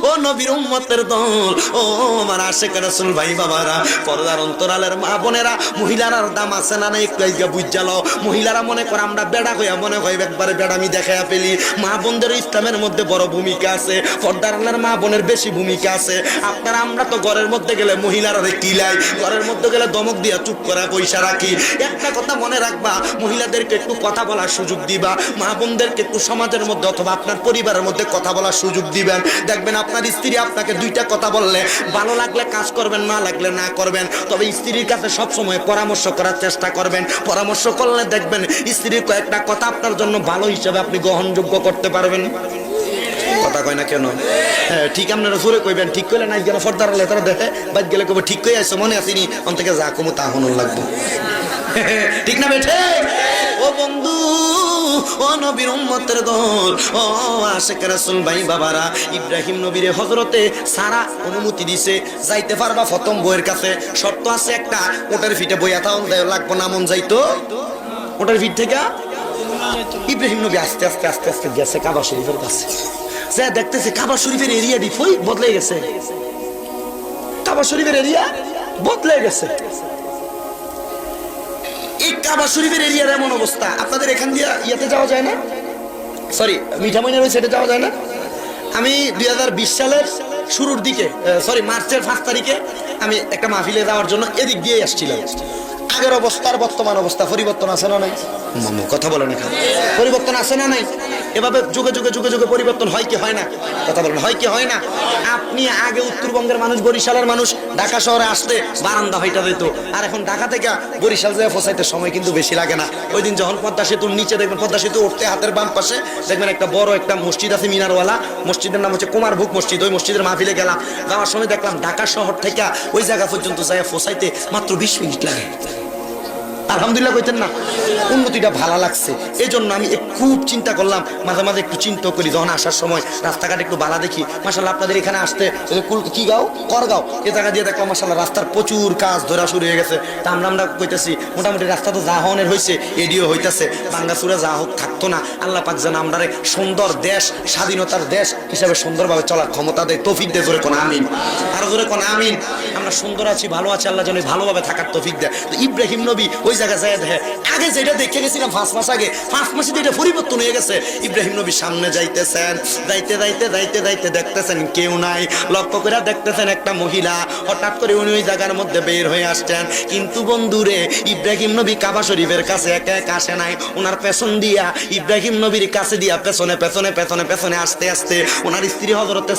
ও নবীর উম্মতের দল, ও আমার আশিক রাসূল ভাই বাবারা, পর্দার অন্তরালের মা বোনেরা, মহিলার দাম আছে না একটু আইগা বুঝালো। মহিলারা মনে করে আমরা বেড়া হইয়া মনে হয় একবারে বেড়ামি দেখাইয়া ফেলি। মা বোনদের ইসলামের মধ্যে বড় ভূমিকা আছে, পর্দার আলের মা বোনের বেশি ভূমিকা আছে। আপনারা আমরা তো ঘরের মধ্যে গেলে মহিলারা কিলাই, ঘরের মধ্যে গেলে দমক দিয়া চুপ করা পয়সা রাখি। একটা কথা মনে রাখবা, মহিলাদেরকে একটু কথা বলার সুযোগ দিবা, মা বোনদেরকে একটু সমাজের মধ্যে অথবা আপনার পরিবারের মধ্যে কথা বলার সুযোগ দিবেন। দেখবেন আপনার স্ত্রী আপনাকে দুইটা কথা বললে ভালো লাগলে কাজ করবেন, না লাগলে না করবেন, তবে স্ত্রীর কাছে সবসময় পরামর্শ করার চেষ্টা করবেন। পরামর্শ করলে দেখবেন স্ত্রীর কয়েকটা কথা আপনার জন্য ভালো হিসাবে আপনি গ্রহণযোগ্য করতে পারবেন। কথা কয় না কেন? হ্যাঁ ঠিক, আপনারা জোরে কইবেন, ঠিক কইলে নাই গেলে ফর্দার হলে তারা দেখে বাদ গেলে কবে ঠিক কই আসছে মনে আসেনি অন থেকে যা কমু তা হনুন লাগবে। ঠিক না বেঠে? ও বন্ধু, ও নবীর উম্মতের দল, ও আশিক রাসূল ভাই বাবারা, ইব্রাহিম নবীরে হযরতে সারা অনুমতি দিছে যাইতে পারবা প্রথম বউয়ের কাছে। শর্ত আছে একটা, ওটার ফিটে বইয়া তাও লাগবো না, মন যাইতো ওটার ফিট থেকে। ইব্রাহিম নবী আস্তে আস্তে আস্তে আস্তে গেছে কাবা শরীফের কাছে, যা দেখতেছে কাবা শরীফের এরিয়া ডিফই বদলে গেছে, কাবা শরীফের এরিয়া বদলে গেছে। এই কাবা শরীফের এরিয়ার এমন অবস্থা, আপনাদের এখান দিয়ে ইয়াতে যাওয়া যায় না, সরি মিঠামইনের ওই সাইডে যাওয়া যায় না। আমি 2020 সালের শুরুর দিকে, সরি মার্চের 5 তারিখে আমি একটা মাহফিলে যাওয়ার জন্য এদিক দিয়ে আসছিলাম। আগের অবস্থার বর্তমান অবস্থা পরিবর্তন আছে না নাই? কথা বলেন এখানে, পরিবর্তন আছে না নাই? এভাবে যুগে যুগে যুগে যুগে পরিবর্তন হয় কি হয় না? কথা বলেন, হয় কি হয় না? আপনি আগে উত্তরবঙ্গের মানুষ, বরিশালের মানুষ ঢাকা শহরে আসতে বারান্দা হইটা দিত, আর এখন ঢাকা থেকে বরিশাল যায় পৌঁছাইতে সময় কিন্তু বেশি লাগে না। ওই দিন যখন পদ্মা সেতুর নিচে দেখবেন, পদ্মা সেতু উঠতে হাতের বাম পাশে দেখবেন একটা বড় একটা মসজিদ আছে মিনারওয়ালা, মসজিদের নাম হচ্ছে কুমারভোগ মসজিদ। ওই মসজিদের মাহফিলে গেলাম, যাওয়ার সময় দেখলাম ঢাকা শহর থেকে ওই জায়গা পর্যন্ত যায় পৌঁছাইতে মাত্র 20 মিনিট লাগে। আলহামদুলিল্লাহ কইতেন না? উন্নতিটা ভালো লাগছে। এই জন্য আমি খুব চিন্তা করলাম, মাঝে মাঝে একটু চিন্তা করি যখন আসার সময় রাস্তাঘাট একটু ভালো দেখি। মাশাআল্লাহ আপনাদের এখানে আসতে কি গাঁও, করগাঁও, এ জায়গা দিয়ে দেখলাম মাশাআল্লাহ রাস্তার প্রচুর কাজ ধরা শুরু হয়ে গেছে। তা আমরা কইতেছি মোটামুটি রাস্তা তো যা হনের হয়েছে এডিও হইতেছে, ভাঙ্গাচুরা যা হোক থাকতো না। আল্লাহ পাক যেন আমরা সুন্দর দেশ, স্বাধীনতার দেশ হিসাবে সুন্দরভাবে চলার ক্ষমতা দেয়, তৌফিক দেয়। জোরে কোন আমিন, আরো জোরে কোন আমিন। আমরা সুন্দর আছি, ভালো আছি, আল্লাহ যেন ভালোভাবে থাকার তৌফিক দেয়। তো ইব্রাহিম নবী ওই জায়গা যায় দেখে, আগে যেটা দেখে গেছিলাম 5 মাস আগে, 5 মাসে এটা পরিবর্তন হয়ে গেছে। ইব্রাহিম নবী সামনে যাইতেছেন, যাইতে যাইতে যাইতে যাইতে দেখতেছেন কেউ নাই, লক্ষ্য করে দেখতেছেন একটা মহিলা। হঠাৎ করে উনি ওই জায়গার মধ্যে বের হয়ে আসছেন। কিন্তু বন্ধুরে, ইব্রাহিম নবী কাবা শরীফের কাছে একা একা আসে নাই, ওনার পেছন দিয়া ইব্রাহিম নবীর কাছে দিয়া পেছনে পেছনে পেছনে পেছনে আসতে আসতে ওনার স্ত্রী হযরতে